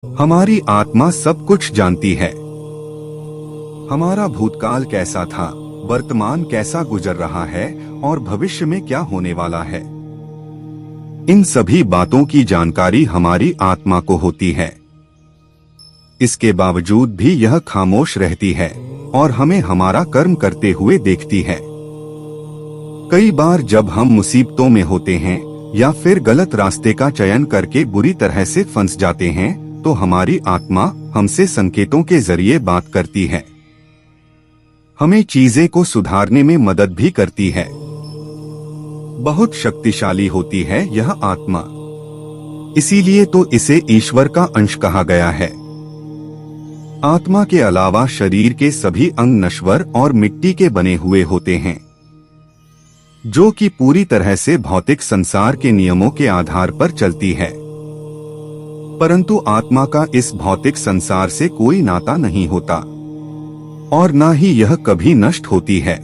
हमारी आत्मा सब कुछ जानती है। हमारा भूतकाल कैसा था, वर्तमान कैसा गुजर रहा है और भविष्य में क्या होने वाला है। इन सभी बातों की जानकारी हमारी आत्मा को होती है। इसके बावजूद भी यह खामोश रहती है और हमें हमारा कर्म करते हुए देखती है। कई बार जब हम मुसीबतों में होते हैं या फिर गलत रास्ते का चयन करके बुरी तरह से फंस जाते हैं, तो हमारी आत्मा हमसे संकेतों के जरिए बात करती है। हमें चीजें को सुधारने में मदद भी करती है। बहुत शक्तिशाली होती है यह आत्मा, इसीलिए तो इसे ईश्वर का अंश कहा गया है। आत्मा के अलावा शरीर के सभी अंग नश्वर और मिट्टी के बने हुए होते हैं, जो कि पूरी तरह से भौतिक संसार के नियमों के आधार पर चलती है। परंतु आत्मा का इस भौतिक संसार से कोई नाता नहीं होता और ना ही यह कभी नष्ट होती है।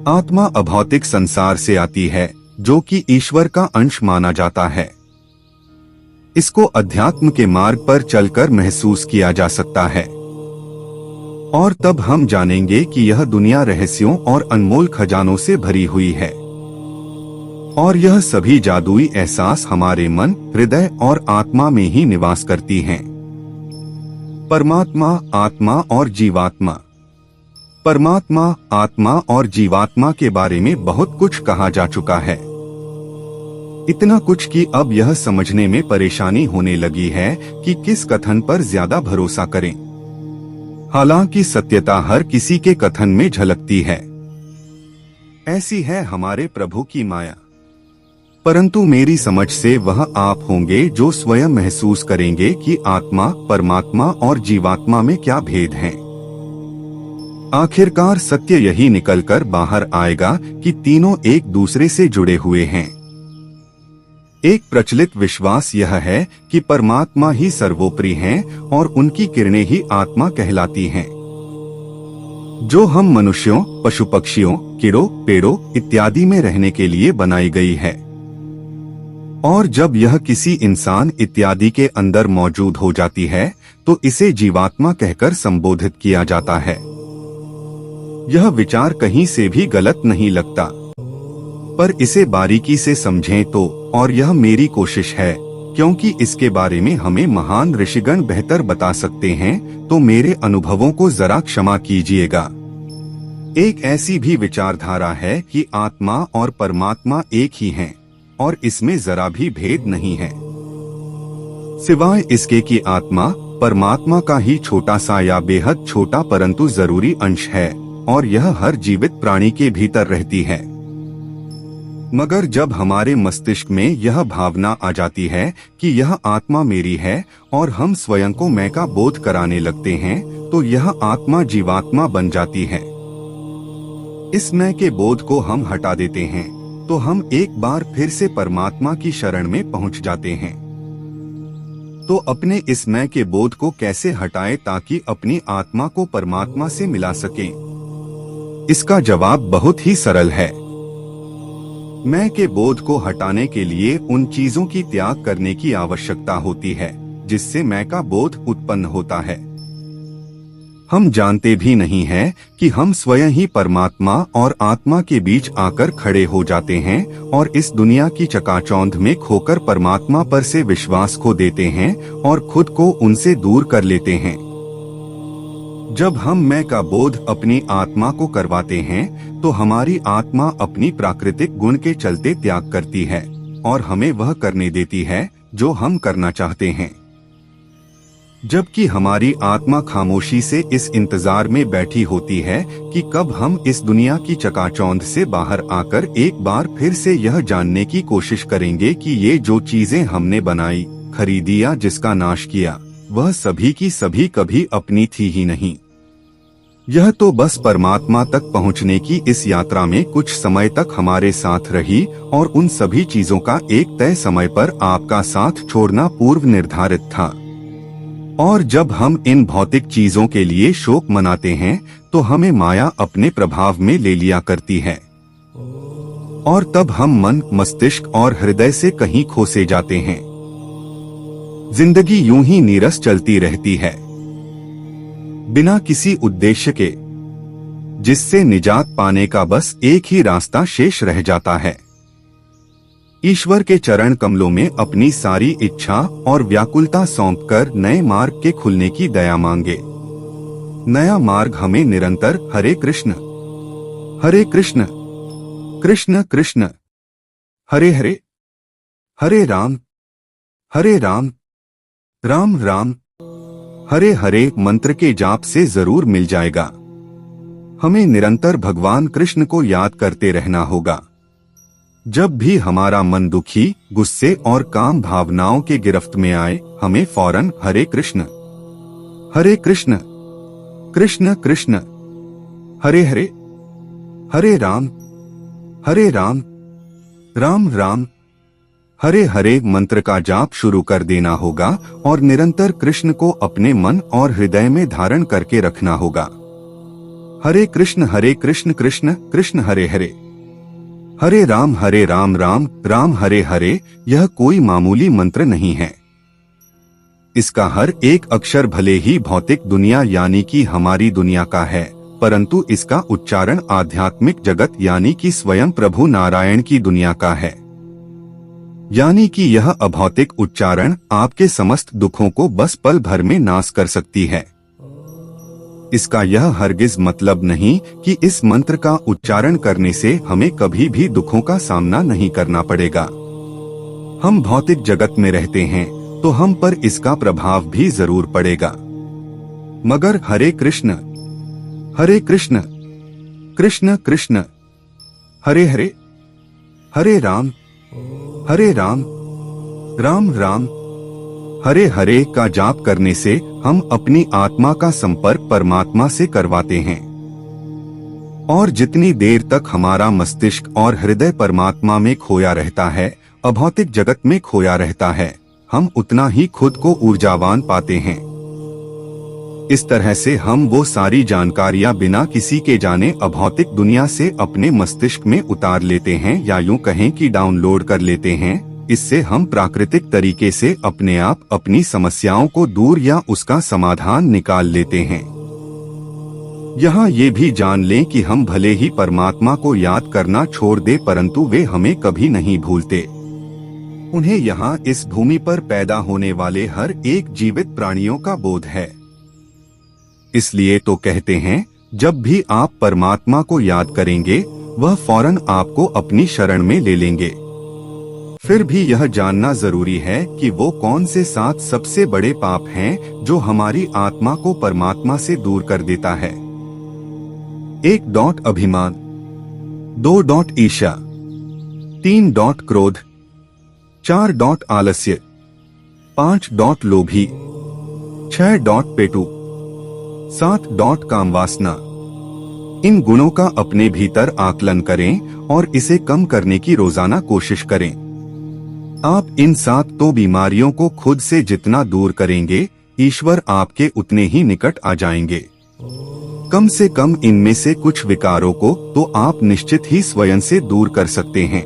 आत्मा अभौतिक संसार से आती है, जो कि ईश्वर का अंश माना जाता है। इसको अध्यात्म के मार्ग पर चलकर महसूस किया जा सकता है और तब हम जानेंगे कि यह दुनिया रहस्यों और अनमोल खजानों से भरी हुई है और यह सभी जादुई एहसास हमारे मन, हृदय और आत्मा में ही निवास करती हैं। परमात्मा, आत्मा और जीवात्मा। परमात्मा, आत्मा और जीवात्मा के बारे में बहुत कुछ कहा जा चुका है। इतना कुछ कि अब यह समझने में परेशानी होने लगी है कि किस कथन पर ज्यादा भरोसा करें। हालांकि सत्यता हर किसी के कथन में झलकती है। ऐसी है हमारे प्रभु की माया। परंतु मेरी समझ से वह आप होंगे जो स्वयं महसूस करेंगे कि आत्मा, परमात्मा और जीवात्मा में क्या भेद है। आखिरकार सत्य यही निकलकर बाहर आएगा कि तीनों एक दूसरे से जुड़े हुए हैं। एक प्रचलित विश्वास यह है कि परमात्मा ही सर्वोपरि हैं और उनकी किरणें ही आत्मा कहलाती हैं, जो हम मनुष्यों, पशु पक्षियों, कीड़ों, पेड़ों इत्यादि में रहने के लिए बनाई गई है। और जब यह किसी इंसान इत्यादि के अंदर मौजूद हो जाती है तो इसे जीवात्मा कहकर संबोधित किया जाता है। यह विचार कहीं से भी गलत नहीं लगता, पर इसे बारीकी से समझें तो, और यह मेरी कोशिश है क्योंकि इसके बारे में हमें महान ऋषिगण बेहतर बता सकते हैं, तो मेरे अनुभवों को जरा क्षमा कीजिएगा। एक ऐसी भी विचारधारा है कि आत्मा और परमात्मा एक ही हैं और इसमें जरा भी भेद नहीं है, सिवाय इसके कि आत्मा परमात्मा का ही छोटा सा या बेहद छोटा परंतु जरूरी अंश है और यह हर जीवित प्राणी के भीतर रहती है। मगर जब हमारे मस्तिष्क में यह भावना आ जाती है कि यह आत्मा मेरी है और हम स्वयं को मैं का बोध कराने लगते हैं, तो यह आत्मा जीवात्मा बन जाती है। इस मैं के बोध को हम हटा देते हैं तो हम एक बार फिर से परमात्मा की शरण में पहुंच जाते हैं। तो अपने इस मैं के बोध को कैसे हटाएं ताकि अपनी आत्मा को परमात्मा से मिला सकें? इसका जवाब बहुत ही सरल है। मैं के बोध को हटाने के लिए उन चीजों की त्याग करने की आवश्यकता होती है जिससे मैं का बोध उत्पन्न होता है। हम जानते भी नहीं हैं कि हम स्वयं ही परमात्मा और आत्मा के बीच आकर खड़े हो जाते हैं और इस दुनिया की चकाचौंध में खोकर परमात्मा पर से विश्वास खो देते हैं और खुद को उनसे दूर कर लेते हैं। जब हम मैं का बोध अपनी आत्मा को करवाते हैं तो हमारी आत्मा अपनी प्राकृतिक गुण के चलते त्याग करती है और हमें वह करने देती है जो हम करना चाहते हैं। जबकि हमारी आत्मा खामोशी से इस इंतजार में बैठी होती है कि कब हम इस दुनिया की चकाचौंध से बाहर आकर एक बार फिर से यह जानने की कोशिश करेंगे कि ये जो चीजें हमने बनाई, खरीदी या जिसका नाश किया, वह सभी की सभी कभी अपनी थी ही नहीं। यह तो बस परमात्मा तक पहुंचने की इस यात्रा में कुछ समय तक हमारे साथ रही और उन सभी चीजों का एक तय समय पर आपका साथ छोड़ना पूर्व निर्धारित था। और जब हम इन भौतिक चीजों के लिए शोक मनाते हैं तो हमें माया अपने प्रभाव में ले लिया करती है और तब हम मन, मस्तिष्क और हृदय से कहीं खो से जाते हैं। जिंदगी यूं ही नीरस चलती रहती है, बिना किसी उद्देश्य के, जिससे निजात पाने का बस एक ही रास्ता शेष रह जाता है। ईश्वर के चरण कमलों में अपनी सारी इच्छा और व्याकुलता सौंपकर नए मार्ग के खुलने की दया मांगे। नया मार्ग हमें निरंतर हरे कृष्ण कृष्ण कृष्ण हरे हरे, हरे राम राम राम हरे हरे मंत्र के जाप से जरूर मिल जाएगा। हमें निरंतर भगवान कृष्ण को याद करते रहना होगा। जब भी हमारा मन दुखी, गुस्से और काम भावनाओं के गिरफ्त में आए, हमें फौरन हरे कृष्ण कृष्ण कृष्ण हरे हरे, हरे राम राम राम हरे हरे मंत्र का जाप शुरू कर देना होगा और निरंतर कृष्ण को अपने मन और हृदय में धारण करके रखना होगा। हरे कृष्ण कृष्ण कृष्ण हरे हरे, हरे राम राम हरे हरे यह कोई मामूली मंत्र नहीं है। इसका हर एक अक्षर भले ही भौतिक दुनिया यानी कि हमारी दुनिया का है, परंतु इसका उच्चारण आध्यात्मिक जगत यानी कि स्वयं प्रभु नारायण की दुनिया का है। यानी कि यह अभौतिक उच्चारण आपके समस्त दुखों को बस पल भर में नाश कर सकती है। इसका यह हरगिज मतलब नहीं कि इस मंत्र का उच्चारण करने से हमें कभी भी दुखों का सामना नहीं करना पड़ेगा। हम भौतिक जगत में रहते हैं तो हम पर इसका प्रभाव भी जरूर पड़ेगा, मगर हरे कृष्ण कृष्ण कृष्ण हरे हरे, हरे राम राम राम हरे हरे का जाप करने से हम अपनी आत्मा का संपर्क परमात्मा से करवाते हैं। और जितनी देर तक हमारा मस्तिष्क और हृदय परमात्मा में खोया रहता है, अभौतिक जगत में खोया रहता है, हम उतना ही खुद को ऊर्जावान पाते हैं। इस तरह से हम वो सारी जानकारियां बिना किसी के जाने अभौतिक दुनिया से अपने मस्तिष्क में उतार लेते हैं, या यूं कहें कि डाउनलोड कर लेते हैं। इससे हम प्राकृतिक तरीके से अपने आप अपनी समस्याओं को दूर या उसका समाधान निकाल लेते हैं। यहाँ ये भी जान लें कि हम भले ही परमात्मा को याद करना छोड़ दें, परंतु वे हमें कभी नहीं भूलते। उन्हें यहाँ इस भूमि पर पैदा होने वाले हर एक जीवित प्राणियों का बोध है। इसलिए तो कहते हैं, जब भी आप परमात्मा को याद करेंगे, वह फौरन आपको अपनी शरण में ले लेंगे। फिर भी यह जानना जरूरी है कि वो कौन से 7 सबसे बड़े पाप हैं जो हमारी आत्मा को परमात्मा से दूर कर देता है। 1. अभिमान, 2. ईर्ष्या, 3. क्रोध, 4. आलस्य, 5. लोभी, 6. पेटू, 7. कामवासना। इन गुणों का अपने भीतर आकलन करें और इसे कम करने की रोजाना कोशिश करें। आप इन 7 तो बीमारियों को खुद से जितना दूर करेंगे, ईश्वर आपके उतने ही निकट आ जाएंगे। कम से कम इनमें से कुछ विकारों को तो आप निश्चित ही स्वयं से दूर कर सकते हैं।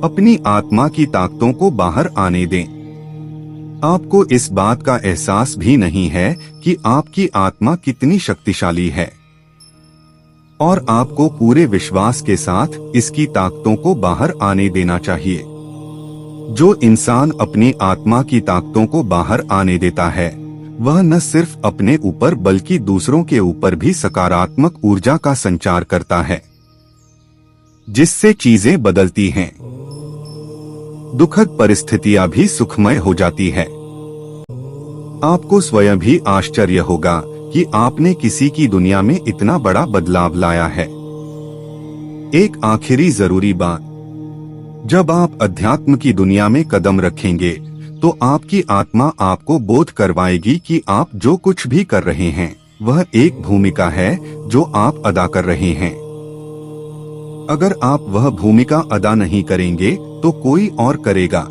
अपनी आत्मा की ताकतों को बाहर आने दें। आपको इस बात का एहसास भी नहीं है कि आपकी आत्मा कितनी शक्तिशाली है, और आपको पूरे विश्वास के साथ इसकी ताकतों को बाहर आने देना चाहिए। जो इंसान अपनी आत्मा की ताकतों को बाहर आने देता है, वह न सिर्फ अपने ऊपर बल्कि दूसरों के ऊपर भी सकारात्मक ऊर्जा का संचार करता है, जिससे चीजें बदलती हैं। दुखद परिस्थितियां भी सुखमय हो जाती है। आपको स्वयं भी आश्चर्य होगा कि आपने किसी की दुनिया में इतना बड़ा बदलाव लाया है। एक आखिरी जरूरी बात, जब आप अध्यात्म की दुनिया में कदम रखेंगे तो आपकी आत्मा आपको बोध करवाएगी कि आप जो कुछ भी कर रहे हैं वह एक भूमिका है जो आप अदा कर रहे हैं। अगर आप वह भूमिका अदा नहीं करेंगे तो कोई और करेगा।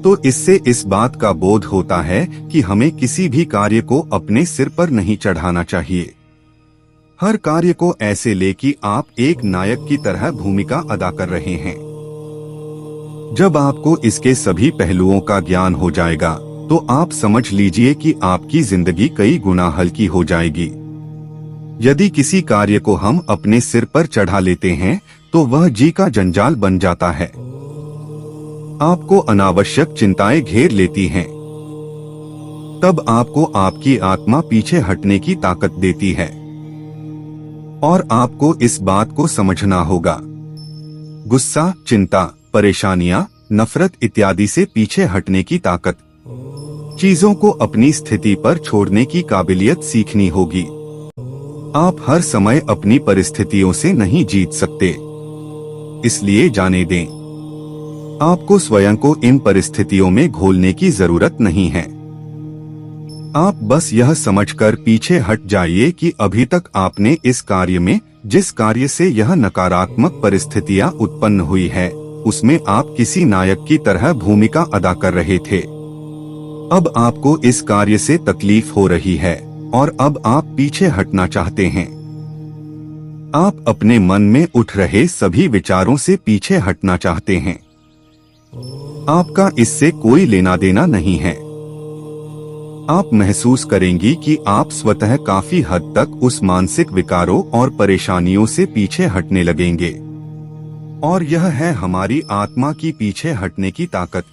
तो इससे इस बात का बोध होता है कि हमें किसी भी कार्य को अपने सिर पर नहीं चढ़ाना चाहिए। हर कार्य को ऐसे ले कि आप एक नायक की तरह भूमिका अदा कर रहे हैं। जब आपको इसके सभी पहलुओं का ज्ञान हो जाएगा तो आप समझ लीजिए कि आपकी जिंदगी कई गुना हल्की हो जाएगी। यदि किसी कार्य को हम अपने सिर पर चढ़ा लेते हैं तो वह जी का जंजाल बन जाता है। आपको अनावश्यक चिंताएं घेर लेती हैं। तब आपको आपकी आत्मा पीछे हटने की ताकत देती है और आपको इस बात को समझना होगा। गुस्सा, चिंता, परेशानियां, नफरत इत्यादि से पीछे हटने की ताकत, चीजों को अपनी स्थिति पर छोड़ने की काबिलियत सीखनी होगी। आप हर समय अपनी परिस्थितियों से नहीं जीत सकते, इसलिए जाने दें। आपको स्वयं को इन परिस्थितियों में घोलने की जरूरत नहीं है। आप बस यह समझकर पीछे हट जाइए कि अभी तक आपने इस कार्य में, जिस कार्य से यह नकारात्मक परिस्थितियां उत्पन्न हुई है, उसमें आप किसी नायक की तरह भूमिका अदा कर रहे थे। अब आपको इस कार्य से तकलीफ हो रही है और अब आप पीछे हटना चाहते हैं। आप अपने मन में उठ रहे सभी विचारों से पीछे हटना चाहते हैं। आपका इससे कोई लेना देना नहीं है। आप महसूस करेंगी कि आप स्वतः काफी हद तक उस मानसिक विकारों और परेशानियों से पीछे हटने लगेंगे। और यह है हमारी आत्मा की पीछे हटने की ताकत।